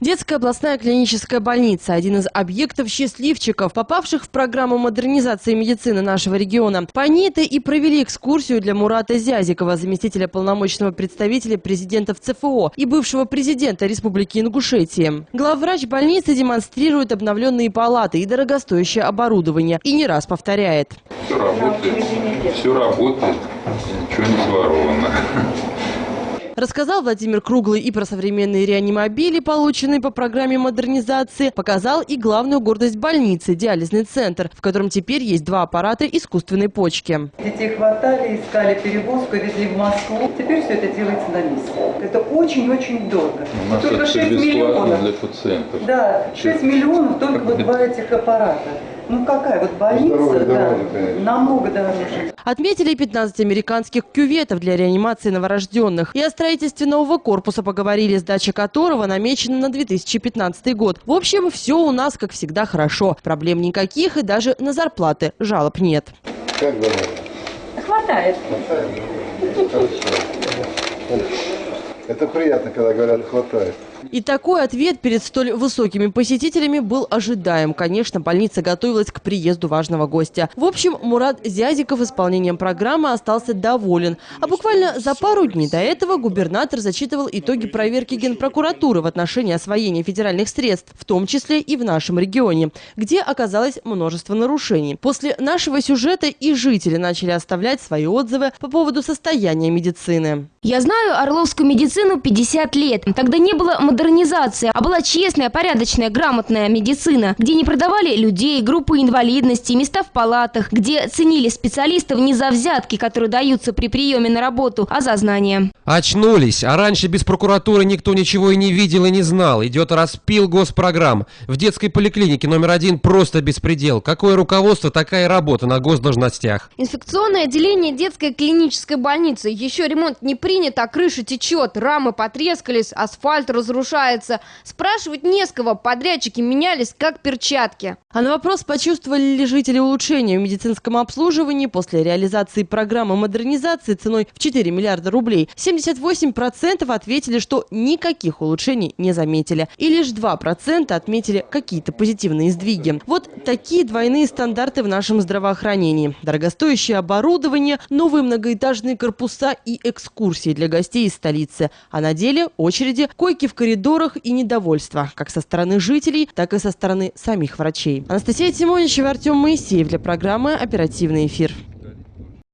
Детская областная клиническая больница – один из объектов счастливчиков, попавших в программу модернизации медицины нашего региона. По ней-то и провели экскурсию для Мурата Зязикова, заместителя полномочного представителя президента в ЦФО и бывшего президента Республики Ингушетия. Главврач больницы демонстрирует обновленные палаты и дорогостоящее оборудование и не раз повторяет. Все работает, ничего не своровано. Рассказал Владимир Круглый и про современные реанимобили, полученные по программе модернизации. Показал и главную гордость больницы – диализный центр, в котором теперь есть 2 аппарата искусственной почки. Детей хватали, искали перевозку, везли в Москву. Теперь все это делается на месте. Это очень-очень дорого. У нас только это 6 миллионов для пациентов. Да, 6 миллионов только вот 2 этих аппарата. Ну какая вот больница, да, намного дороже. Отметили 15 американских кюветов для реанимации новорожденных. И о строительстве нового корпуса поговорили, сдача которого намечена на 2015 год. В общем, все у нас, как всегда, хорошо. Проблем никаких и даже на зарплаты жалоб нет. Как говорят? Хватает. Хорошо. Это приятно, когда говорят «хватает». И такой ответ перед столь высокими посетителями был ожидаем. Конечно, больница готовилась к приезду важного гостя. В общем, Мурат Зязиков исполнением программы остался доволен. А буквально за пару дней до этого губернатор зачитывал итоги проверки Генпрокуратуры в отношении освоения федеральных средств, в том числе и в нашем регионе, где оказалось множество нарушений. После нашего сюжета и жители начали оставлять свои отзывы по поводу состояния медицины. Я знаю орловскую медицину 50 лет. Тогда не было модернизации, а была честная, порядочная, грамотная медицина, где не продавали людей, группы инвалидности, места в палатах, где ценили специалистов не за взятки, которые даются при приеме на работу, а за знания. Очнулись, а раньше без прокуратуры никто ничего и не видел, и не знал. Идет распил госпрограмм. В детской поликлинике номер 1 просто беспредел. Какое руководство, такая работа на госдолжностях. Инфекционное отделение детской клинической больницы. Еще ремонт не принят, а крыша течет, рамы потрескались, асфальт разрушается. Спрашивать не с кого, подрядчики менялись как перчатки. А на вопрос, почувствовали ли жители улучшения в медицинском обслуживании после реализации программы модернизации ценой в 4 миллиарда рублей, 78% ответили, что никаких улучшений не заметили. И лишь 2% отметили какие-то позитивные сдвиги. Вот такие двойные стандарты в нашем здравоохранении. Дорогостоящее оборудование, новые многоэтажные корпуса и экскурсии для гостей из столицы. А на деле очереди, койки в коридорах и недовольство, как со стороны жителей, так и со стороны самих врачей. Анастасия Тимоничева, Артем Моисеев для программы «Оперативный эфир».